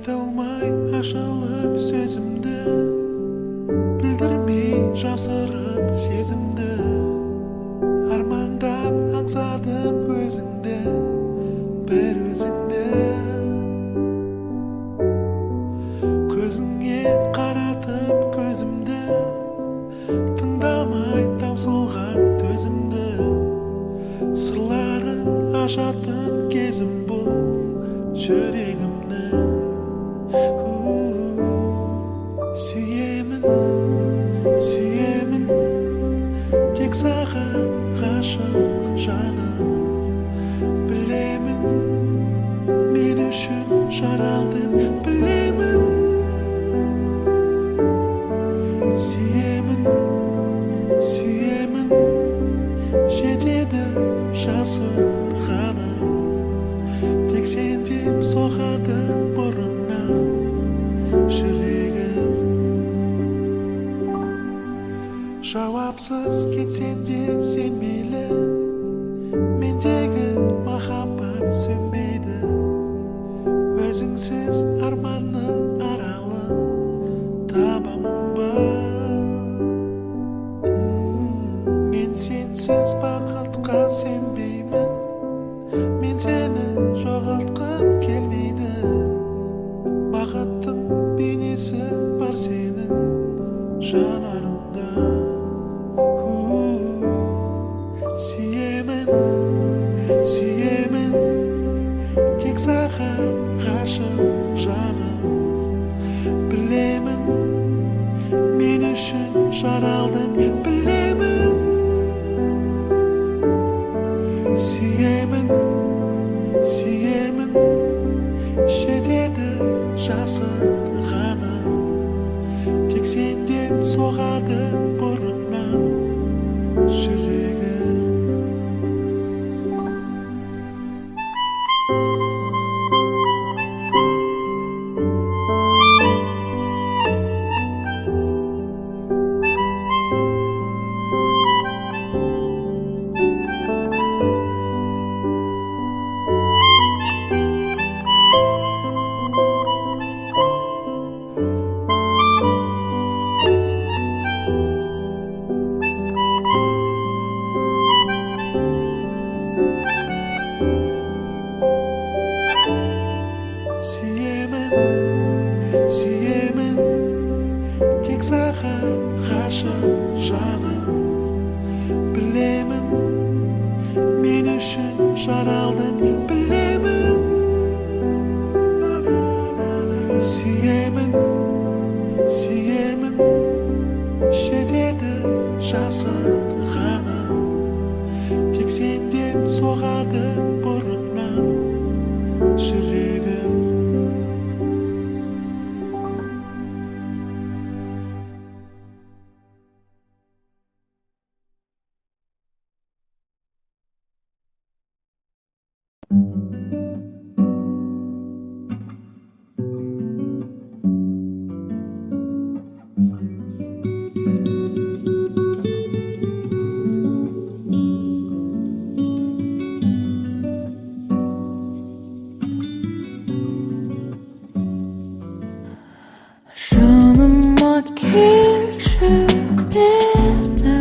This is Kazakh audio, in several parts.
айта алмай ашылып сөзімді, білдірмей жасырып сезімді, армандап аңсадым өзіңді, бір өзіңді. Көзіңе қаратып көзімді, тыңдамай таусылған төзімді, сырларын ашатын кезім бұл жүрегімнің. Сүйемін, сүйемін, тек саған ғашық жаным. Білемін, мен үшін жаралдым, білемін. Сүйемін, сүйемін, жетеді жасырғаным. Тек сен деп соғады бұрыннан жүрегім. Жауапсыз кетсең де сен мейлі, мендегі махаббат сөнбейді. Өзіңсіз арманның аралын табамын ба? Мен сенсіз бақытқа сенбеймін, мен сені жоғалтқым келмейді. Бақыттың бейнесі бар сенің жанарыңда. Сүйемін, сүйемін, тек саған ғашық жаным. Білемін, мен үшін жаралдың, білемін. Сүйемін, сүйемін, жетеді жасырғаным. Тек сен деп соғады бұрыннан жүрегім. Сүйемін, сүйемін, тек саған ғашық жаным. Білемін, мен үшін жаралдың, білемін. Сүйемін, сүйемін, жетеді жасырғаным. Тек сен деп соғады бұрыннан жүрегім. Жаныма келші мені,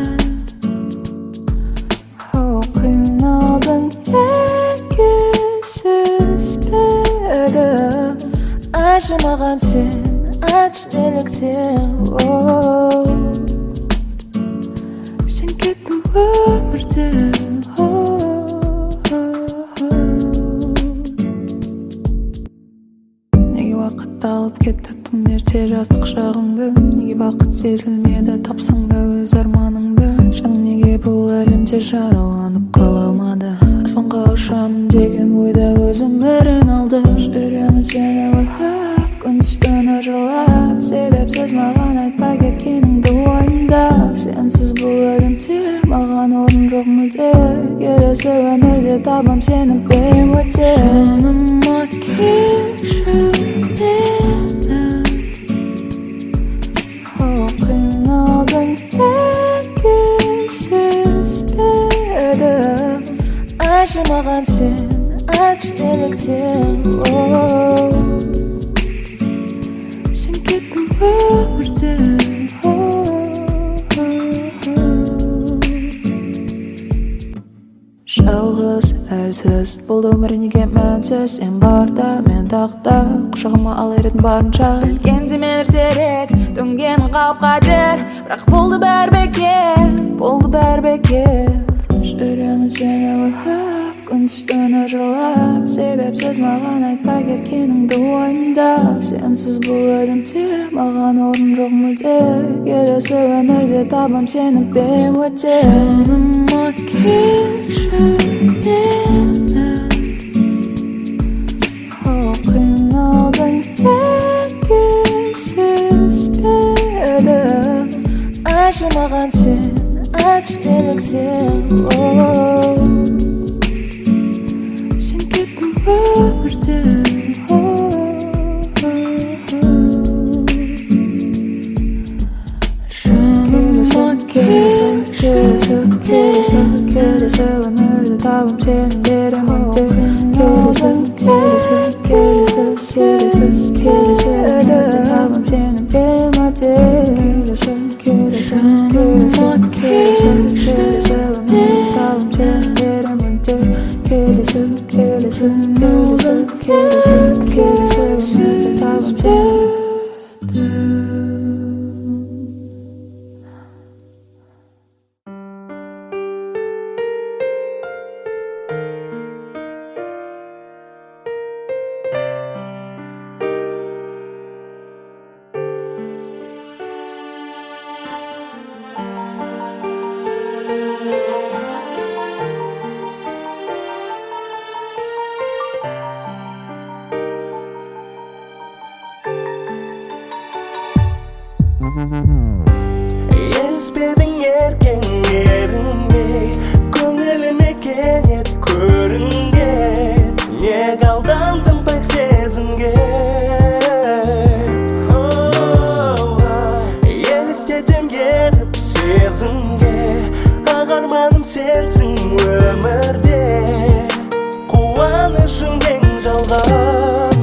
қиналдың текесіз беді. Айтшы маған сен, айтшы неліктен сен кеттің өмірден. Неге уақыт алып кетті тым ерте жастық шағыңды? Неге бақыт сезілмеді тапсаң да өз арманыңды? Жаның неге бұл әлемде жараланып қала алмады? Аспанға ұшамын деген ойда өзім өрін алды. Жүремін сені ойлап, күн-түстен жырлап, себепсіз маған айтпай кеткеніңді ойымда. Сенсіз бұл әлемде маған орын жоқ мүлде, келесі өмірде табам сені берем өте. Жаныма келші мені, қиналдың текесіз беді. Айтшы маған сен, айтшы неліктен өмірде жалғыз әлсіз бұл өмір неге мәнсіз сен барда мен тақта құшағыма ала беретін барынша білгенде мен ертерек төнген қауіп қатер бірақ болды бәрі бекер жүремін сені ойлап күндіз-түні жырлап себепсіз маған айтпай кеткеніңді ойымда сенсіз бұл әлемде маған орын жоқ мүлде келесі өмірде табам сені берем өте жаныма келші мені қиналдың неге сезбеді айтшы маған сен айтшы неліктен сен кеттің өмірден келесі өмірді табым сені беремін деп келесі өмірді табым сені беремін деп келесі өмірді табым сені беремін деп келесі өмірді табым сені Еліспедің еркен еріңе көңіліме кенет көрінген неге алдандым пәк сезімге елестетем еріп сезімге ағарманым сенсің өмірде қуанышым ең жалған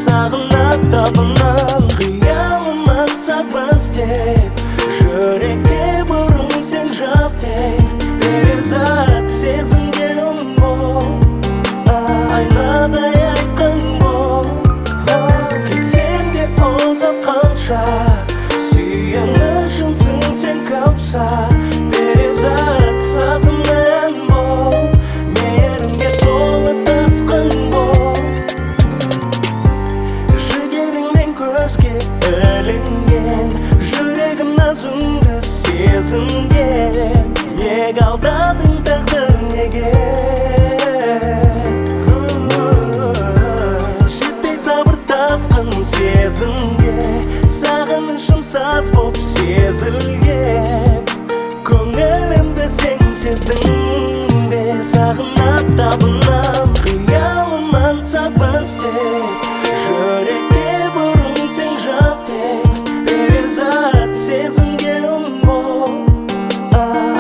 сағынып табынан қиялым аңсаппыз деп жүрекке бұрын сен жаттың перизат сезімге ұн бол айнадай айқын бол кетсем де ұзап қанша сүйенішімсің сен кәусар перизат сазымнан бол мейірімге толы тасқын бол жігеріңнен көзге ілінген жүрегім назыңды сезінген неге алдадың тағдыр неге жетпей сабыр тасқын сезімге сағынышым саз боп сезілген көңілімді сен сездің бе сағынып табынан қиялым аңсаппыз деп жүрекке бұрын сен жаттың перизат сезімге ұн бол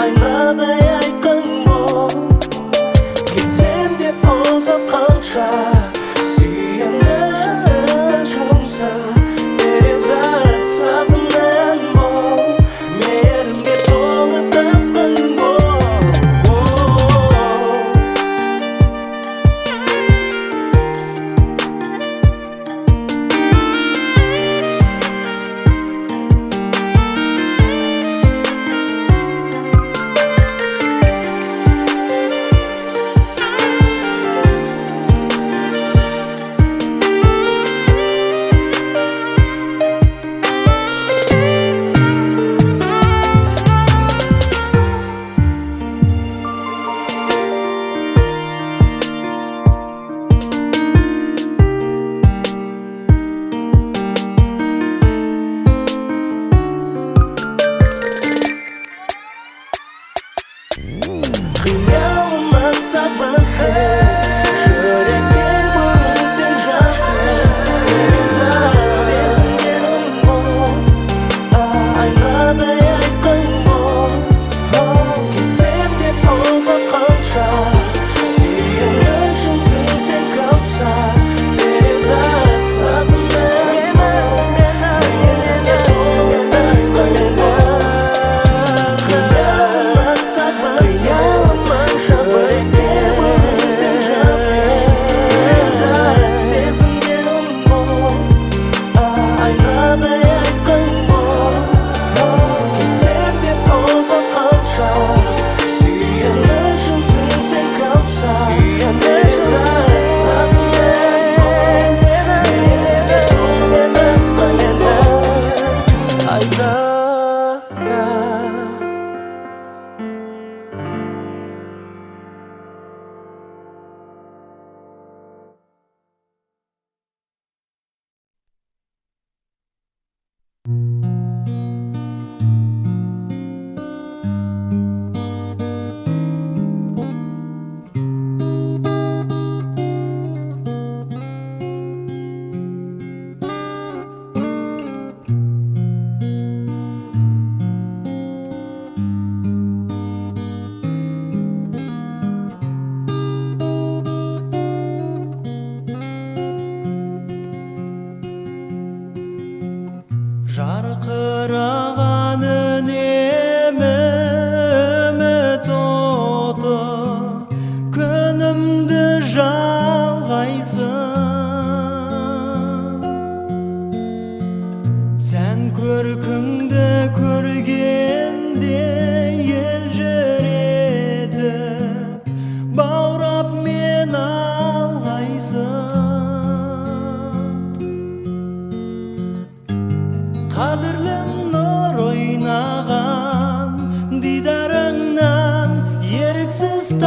айнадай айқын бол кетсем де ұзап қанша сүйенішімсің сен жұмсақ перизат сазымнан бол мейірімге толы тасқын бол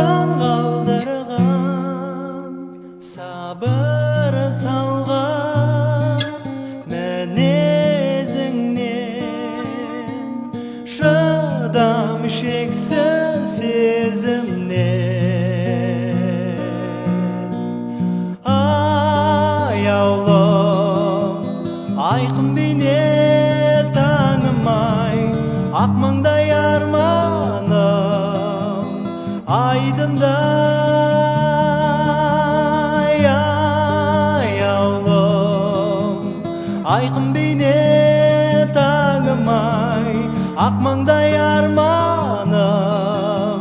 таң қалдырған, сабыр салған мінезіңнен, шыдам шексіз сезімнен. Аяулым, айқын бейнет таңым-ай, ақ маңдай арманым айдындай. Аяулым, айқын бейнет таңым-ай, ақ маңдай арманым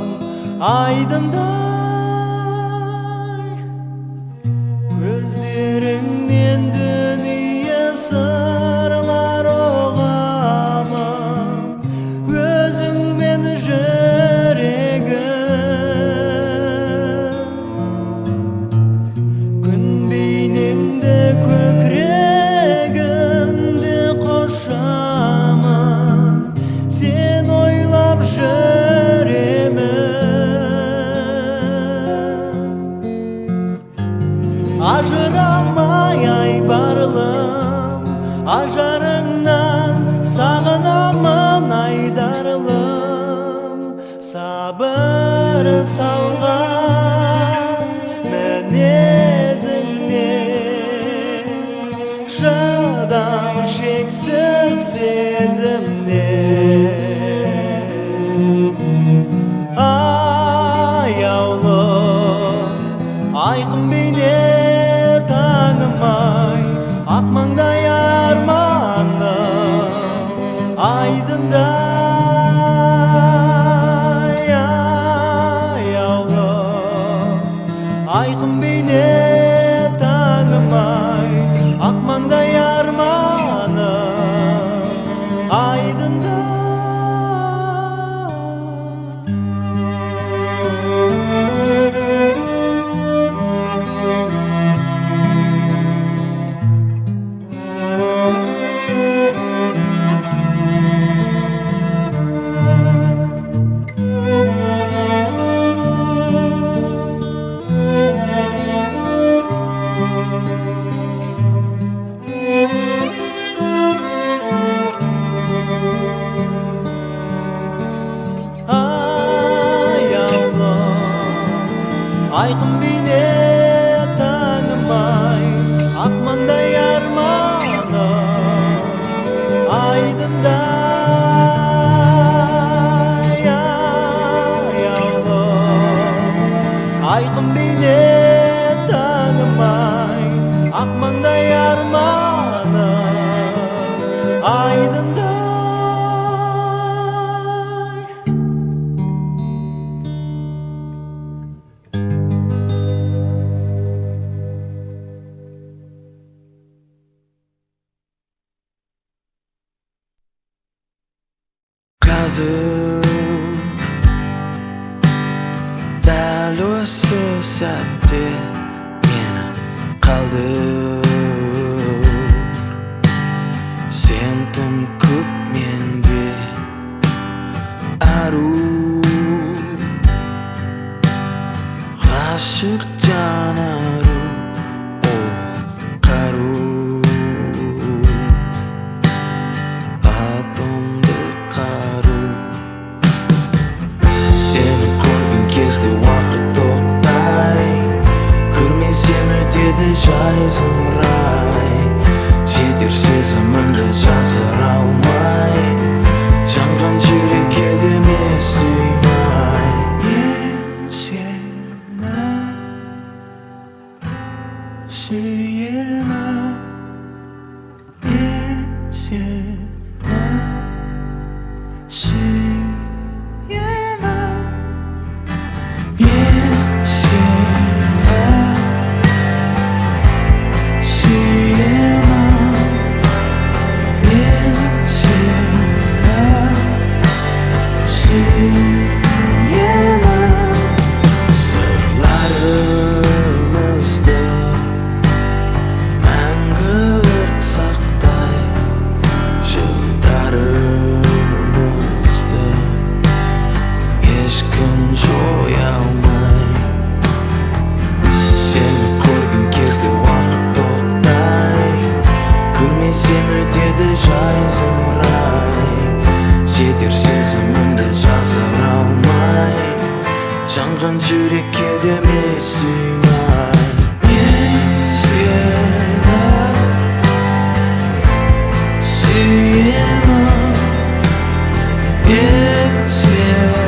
айдындай. Көздеріңнен дүние сырлар оғамын, өзіңмен жүрегім. Күн бейнеңді көкірегімді қошамын, сен ойлап жүремін. Ажырамай айбарлым, ажарыңнан сағынамын айдарлым. Сабыр салған мінезіңнен, шыдам шексіз сезімнен. Аяулым, айқын бейнет таңым-ай, ақ маңдай арманым айдындай. Аяулым, айқын бейнет таңым-ай, ақ маңдай арманым айдындай. Айқын бейнет таңым-ай, ақ маңдай арманым айдындай. Аяулым, айқын бейнет таңым-ай, ақ маңдай арманым айдындай. Қазір дәл осы сәтте мені қалдыр. Сен тым көп менде ару, ғашық жанару, ол қару. Атымды қару, сені көрген кезде уақыт тоқтай, көрмесем өтеді жай зымырай. Жетер сезімімді жасыра алмай, жанған жүрекке деме сыймай. Мен сені сүйемін, мен сені сүйемін, мен сені сүйемін, мен сені сүйемін. Сырларымызды мәңгілік сақтай, жайсың рай, жетер сезімімді жасыра алмай, жанған жүрекке деме сыймай. Мен сені сүйемін, мен сені